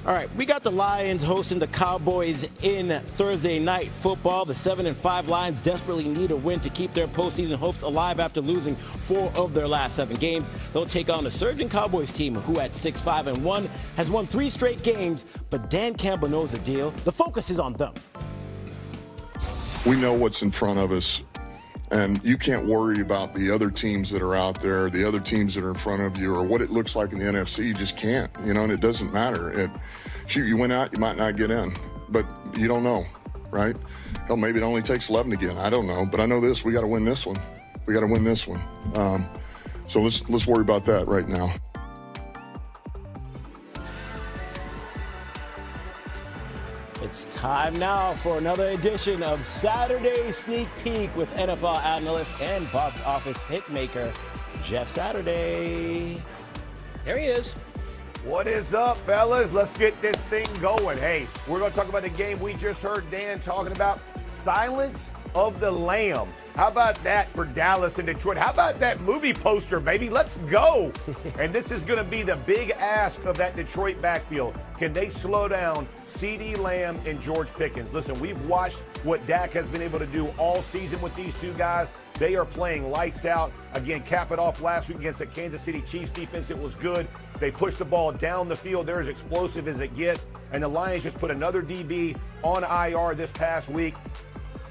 All right, we got the Lions hosting the Cowboys in Thursday night football. The 7-5 Lions desperately need a win to keep their postseason hopes alive after losing 4 of their last 7 games. They'll take on a surging Cowboys team who at 6-5-1 has won 3 straight games, but Dan Campbell knows the deal. The focus is on them. We know what's in front of us, and you can't worry about the other teams that are out there, the other teams that are in front of you, or what it looks like in the NFC. You just can't, and it doesn't matter. Shoot, you went out, you might not get in, but you don't know, right? Hell, maybe it only takes 11 to get in. I don't know, but I know this: we got to win this one. We got to win this one. So let's worry about that right now. It's time now for another edition of Saturday Sneak Peek with NFL analyst and box office hitmaker, Jeff Saturday. There he is. What is up, fellas? Let's get this thing going. Hey, we're going to talk about the game we just heard Dan talking about, Silence of the Lamb. How about that for Dallas and Detroit? How about that movie poster, baby? Let's go. And this is going to be the big ask of that Detroit backfield. Can they slow down CeeDee Lamb and George Pickens? Listen, we've watched what Dak has been able to do all season with these two guys. They are playing lights out. Again, cap it off last week against the Kansas City Chiefs defense. It was good. They pushed the ball down the field. They're as explosive as it gets. And the Lions just put another DB on IR this past week.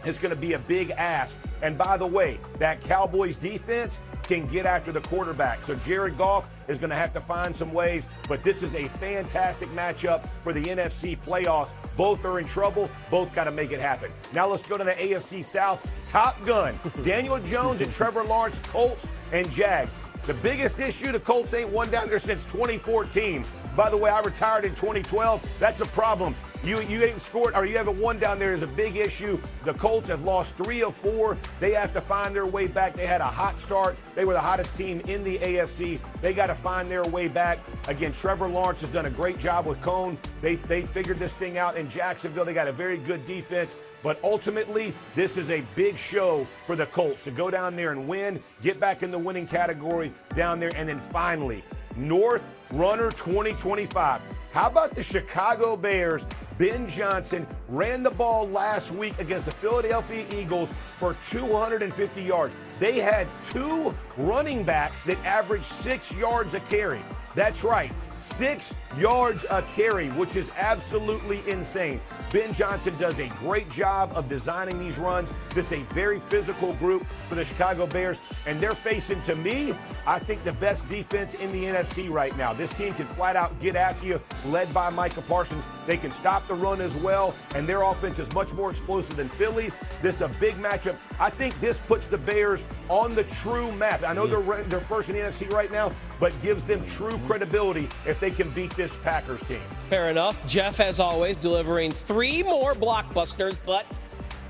It's going to be a big ask. And by the way, that Cowboys defense can get after the quarterback. So Jared Goff is going to have to find some ways, but this is a fantastic matchup for the NFC playoffs. Both are in trouble. Both got to make it happen. Now let's go to the AFC South. Top gun, Daniel Jones and Trevor Lawrence, Colts and Jags. The biggest issue, the Colts ain't won down there since 2014. By the way, I retired in 2012. That's a problem. You ain't scored, or you haven't won down there is a big issue. The Colts have lost 3 of 4. They have to find their way back. They had a hot start. They were the hottest team in the AFC. They got to find their way back. Again, Trevor Lawrence has done a great job with Cone. They figured this thing out in Jacksonville. They got a very good defense. But ultimately, this is a big show for the Colts to go down there and win, get back in the winning category down there, and then finally, North Runner 2025. How about the Chicago Bears? Ben Johnson ran the ball last week against the Philadelphia Eagles for 250 yards. They had 2 running backs that averaged 6 yards a carry. That's right. 6 yards a carry, which is absolutely insane. Ben Johnson does a great job of designing these runs. This is a very physical group for the Chicago Bears, and they're facing, to me, I think the best defense in the NFC right now. This team can flat out get after you, led by Micah Parsons. They can stop the run as well, and their offense is much more explosive than Philly's. This is a big matchup. I think this puts the Bears on the true map. I know they're first in the NFC right now, but gives them true credibility if they can beat this Packers team. Fair enough. Jeff, as always, delivering 3 more blockbusters. But,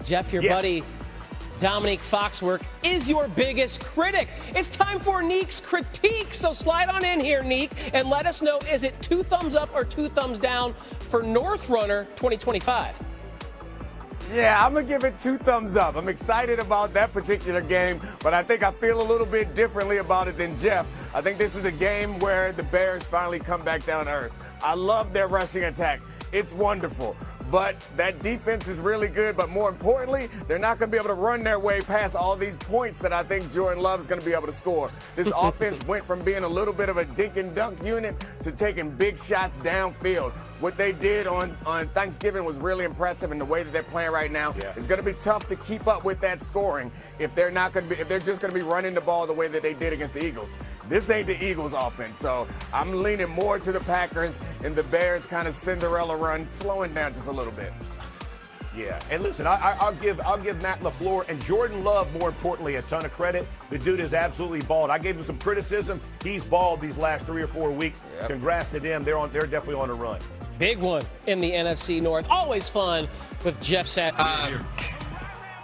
Jeff, your buddy Dominique Foxworth is your biggest critic. It's time for Neek's critique. So slide on in here, Neek, and let us know, is it 2 thumbs up or 2 thumbs down for North Runner 2025? Yeah, I'm going to give it 2 thumbs up. I'm excited about that particular game, but I think I feel a little bit differently about it than Jeff. I think this is a game where the Bears finally come back down to earth. I love their rushing attack. It's wonderful. But that defense is really good. But more importantly, they're not going to be able to run their way past all these points that I think Jordan Love is going to be able to score. This offense went from being a little bit of a dink and dunk unit to taking big shots downfield. What they did on Thanksgiving was really impressive, and the way that they're playing right now, it's going to be tough to keep up with that scoring if they're just going to be running the ball the way that they did against the Eagles. This ain't the Eagles offense, so I'm leaning more to the Packers and the Bears kind of Cinderella run, slowing down just a little bit. Yeah, and listen, I'll give Matt LaFleur and Jordan Love, more importantly, a ton of credit. The dude is absolutely balled. I gave him some criticism. He's balled these last 3 or 4 weeks. Yep. Congrats to them. They're definitely on a run. Big one in the NFC North. Always fun with Jeff Saturday.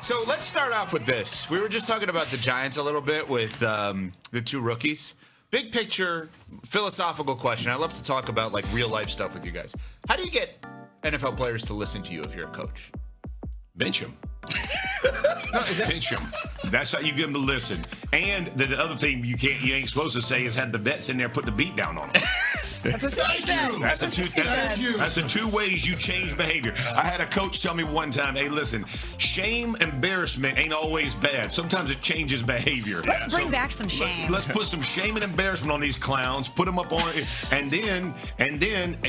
So let's start off with this. We were just talking about the Giants a little bit with the 2 rookies. Big picture, philosophical question. I love to talk about like real life stuff with you guys. How do you get NFL players to listen to you if you're a coach? Bench them. Bench them. That's how you get them to listen. And the other thing you ain't supposed to say is have the vets in there put the beat down on them. That's what Sissy said. That's the two ways you change behavior. I had a coach tell me one time, hey, listen, shame, embarrassment ain't always bad. Sometimes it changes behavior. Let's bring back some shame. Let's put some shame and embarrassment on these clowns, put them up on it, and then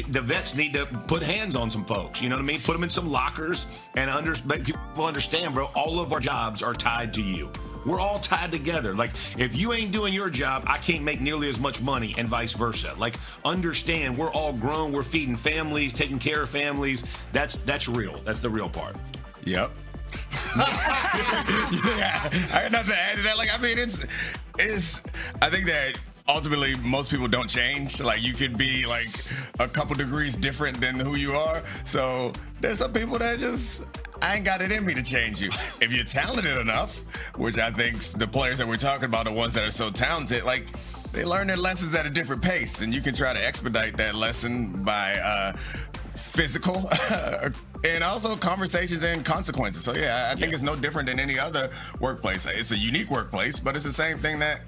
the vets need to put hands on some folks. You know what I mean? Put them in some lockers and make people understand, bro, all of our jobs are tied to you. We're all tied together. Like, if you ain't doing your job, I can't make nearly as much money, and vice versa. Like, understand, we're all grown. We're feeding families, taking care of families. That's real. That's the real part. Yep. Yeah, I got nothing to add to that. Like, I mean, it's. I think that ultimately most people don't change. Like, you could be like a couple degrees different than who you are. So there's some people that just. I ain't got it in me to change you. If you're talented enough, which I think the players that we're talking about are ones that are so talented, like, they learn their lessons at a different pace, and you can try to expedite that lesson by physical and also conversations and consequences. So, yeah, I think it's no different than any other workplace. It's a unique workplace, but it's the same thing that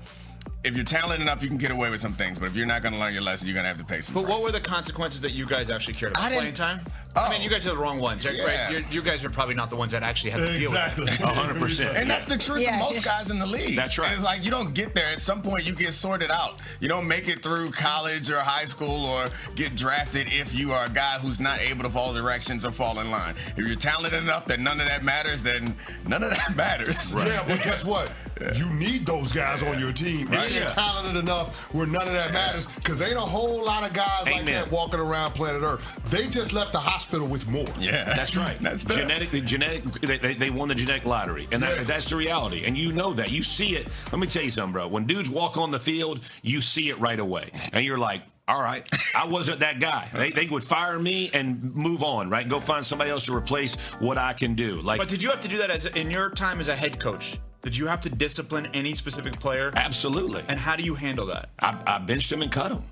if you're talented enough, you can get away with some things. But if you're not going to learn your lesson, you're going to have to pay some price. What were the consequences that you guys actually cared about? Playing time? I mean, you guys are the wrong ones, right? Yeah. You guys are probably not the ones that actually have to deal with it. 100%. And that's the truth of most guys in the league. That's right. It's like you don't get there. At some point, you get sorted out. You don't make it through college or high school or get drafted if you are a guy who's not able to follow directions or fall in line. If you're talented enough that none of that matters, then none of that matters. Right. Yeah, but guess what? You need those guys on your team. Right. If you're talented enough where none of that matters, because ain't a whole lot of guys like that walking around planet Earth. They just left the hospital with more. Yeah, that's right. That's genetic. They won the genetic lottery, and that's the reality. And you know that. You see it. Let me tell you something, bro. When dudes walk on the field, you see it right away, and you're like, all right, I wasn't that guy. They would fire me and move on, right? Go find somebody else to replace what I can do. Like, but did you have to do that in your time as a head coach? Did you have to discipline any specific player? Absolutely. And how do you handle that? I benched him and cut him.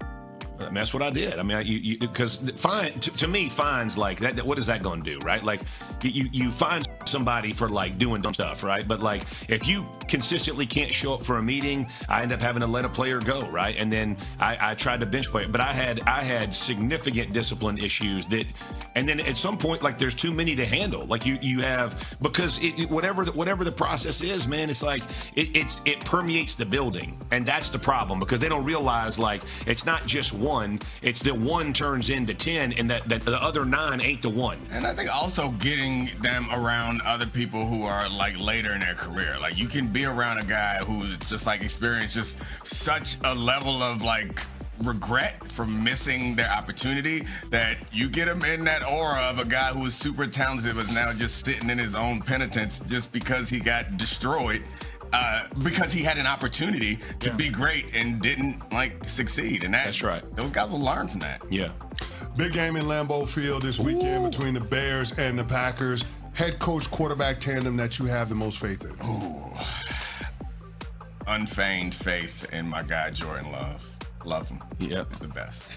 I mean, that's what I did. I mean, because fine to me, fines like that. What is that going to do, right? Like, you fine somebody for like doing dumb stuff, right? But like, if you consistently can't show up for a meeting, I end up having to let a player go, right? And then I tried to bench play, but I had significant discipline issues and then at some point, like, there's too many to handle. Like you have, because whatever the process is, man, it's like it permeates the building, and that's the problem, because they don't realize, like, it's not just one. It's the one turns into 10, and that the other 9 ain't the one. And I think also getting them around other people who are like later in their career. Like, you can be around a guy who's just like experienced just such a level of like regret for missing their opportunity that you get him in that aura of a guy who was super talented but is now just sitting in his own penitence just because he got destroyed. Because he had an opportunity to be great and didn't like succeed, and that's right. Those guys will learn from that. Yeah. Big game in Lambeau Field this weekend between the Bears and the Packers. Head coach quarterback tandem that you have the most faith in. Ooh. Unfeigned faith in my guy Jordan Love. Love him. Yeah, he's the best.